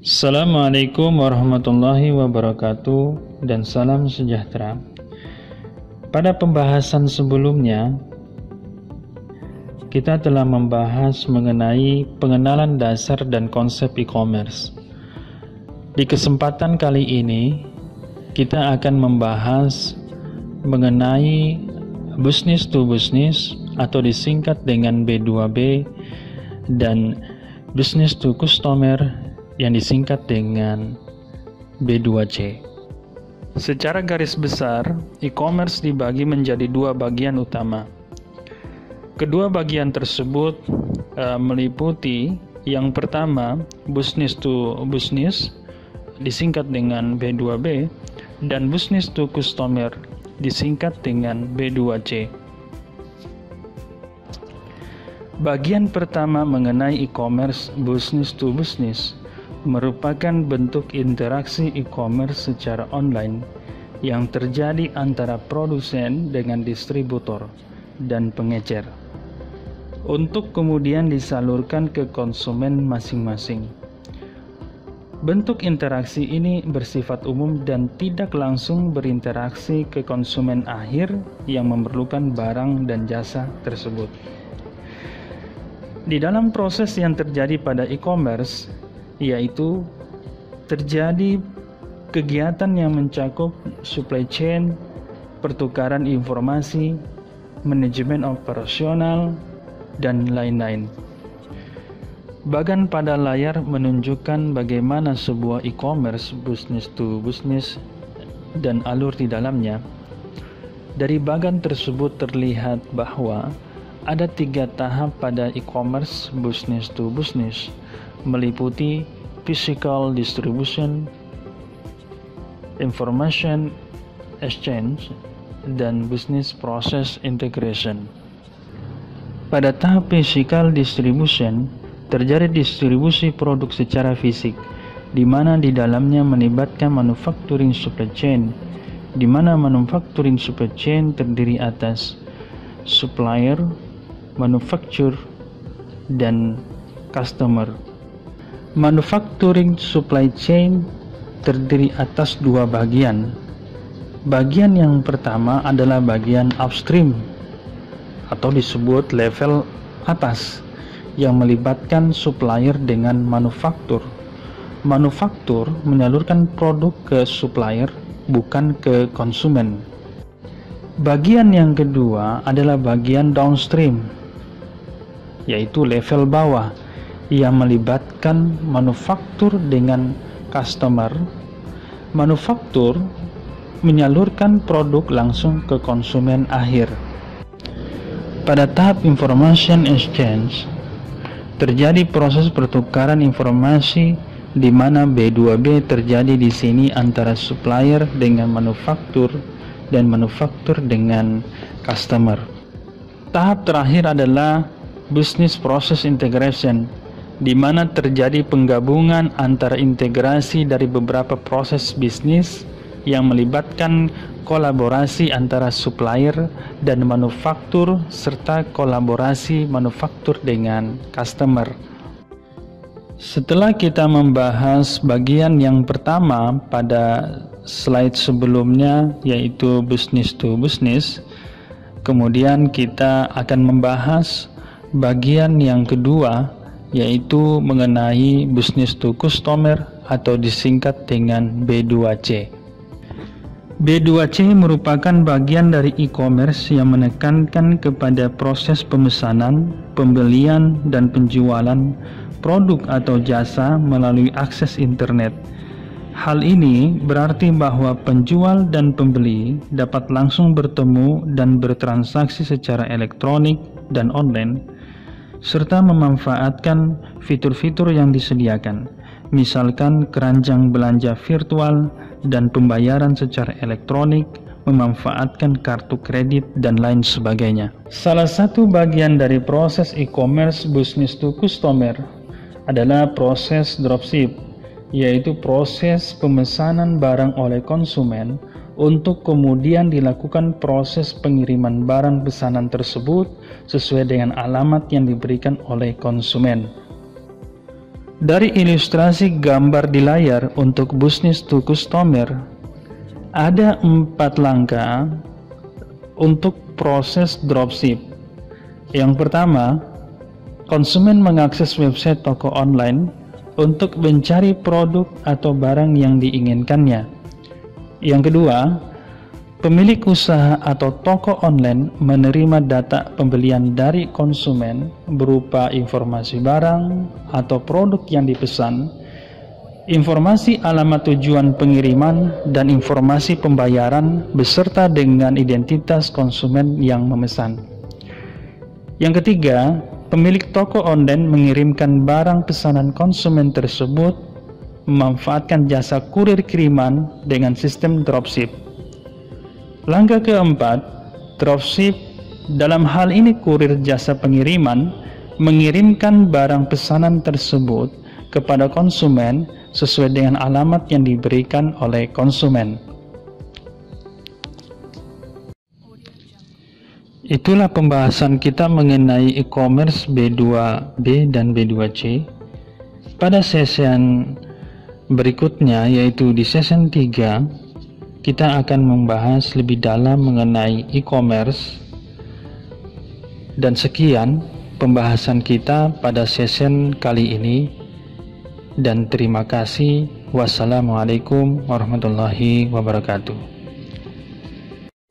Assalamualaikum warahmatullahi wabarakatuh dan salam sejahtera. Pada pembahasan sebelumnya, kita telah membahas mengenai pengenalan dasar dan konsep e-commerce. Di kesempatan kali ini, kita akan membahas mengenai business to business atau disingkat dengan B2B dan business to customer yang disingkat dengan B2C. Secara garis besar, e-commerce dibagi menjadi dua bagian utama. Kedua bagian tersebut meliputi yang pertama, business to business, disingkat dengan B2B, dan business to customer, disingkat dengan B2C. Bagian pertama mengenai e-commerce business to business merupakan bentuk interaksi e-commerce secara online yang terjadi antara produsen dengan distributor dan pengecer untuk kemudian disalurkan ke konsumen masing-masing. Bentuk interaksi ini bersifat umum dan tidak langsung berinteraksi ke konsumen akhir yang memerlukan barang dan jasa tersebut. Di dalam proses yang terjadi pada e-commerce, yaitu terjadi kegiatan yang mencakup supply chain, pertukaran informasi, manajemen operasional, dan lain-lain. Bagan pada layar menunjukkan bagaimana sebuah e-commerce business to business dan alur di dalamnya. Dari bagan tersebut terlihat bahwa ada 3 tahap pada e-commerce business to business, meliputi physical distribution, information exchange, dan business process integration. Pada tahap physical distribution, terjadi distribusi produk secara fisik, di mana di dalamnya melibatkan manufacturing supply chain, di mana manufacturing supply chain terdiri atas supplier, manufacturer, dan customer. Manufacturing supply chain terdiri atas 2 bagian. Bagian yang pertama adalah bagian upstream atau disebut level atas yang melibatkan supplier dengan manufaktur. Manufaktur menyalurkan produk ke supplier, bukan ke konsumen. Bagian yang kedua adalah bagian downstream, yaitu level bawah yang melibatkan manufaktur dengan customer. Manufaktur menyalurkan produk langsung ke konsumen akhir. Pada tahap information exchange, terjadi proses pertukaran informasi di mana B2B terjadi di sini antara supplier dengan manufaktur dan manufaktur dengan customer. Tahap terakhir adalah business process integration, di mana terjadi penggabungan antara integrasi dari beberapa proses bisnis yang melibatkan kolaborasi antara supplier dan manufaktur serta kolaborasi manufaktur dengan customer. Setelah kita membahas bagian yang pertama pada slide sebelumnya, yaitu business to business, kemudian kita akan membahas bagian yang kedua, yaitu mengenai business to customer atau disingkat dengan B2C. B2C merupakan bagian dari e-commerce yang menekankan kepada proses pemesanan, pembelian, dan penjualan produk atau jasa melalui akses internet. Hal ini berarti bahwa penjual dan pembeli dapat langsung bertemu dan bertransaksi secara elektronik dan online, serta memanfaatkan fitur-fitur yang disediakan, misalkan keranjang belanja virtual dan pembayaran secara elektronik, memanfaatkan kartu kredit, dan lain sebagainya. Salah satu bagian dari proses e-commerce business to customer adalah proses dropship, yaitu proses pemesanan barang oleh konsumen untuk kemudian dilakukan proses pengiriman barang pesanan tersebut sesuai dengan alamat yang diberikan oleh konsumen. Dari ilustrasi gambar di layar untuk business to customer, ada 4 langkah untuk proses dropship. Yang pertama, konsumen mengakses website toko online untuk mencari produk atau barang yang diinginkannya. Yang kedua, pemilik usaha atau toko online menerima data pembelian dari konsumen berupa informasi barang atau produk yang dipesan, informasi alamat tujuan pengiriman, dan informasi pembayaran beserta dengan identitas konsumen yang memesan. Yang ketiga, pemilik toko online mengirimkan barang pesanan konsumen tersebut memanfaatkan jasa kurir kiriman dengan sistem dropship. Langkah keempat, dropship, dalam hal ini kurir jasa pengiriman, mengirimkan barang pesanan tersebut kepada konsumen sesuai dengan alamat yang diberikan oleh konsumen. Itulah pembahasan kita mengenai e-commerce B2B dan B2C. Pada session berikutnya, yaitu di session 3, kita akan membahas lebih dalam mengenai e-commerce. Dan sekian pembahasan kita pada session kali ini, dan terima kasih. Wassalamualaikum warahmatullahi wabarakatuh.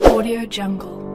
Audio Jungle.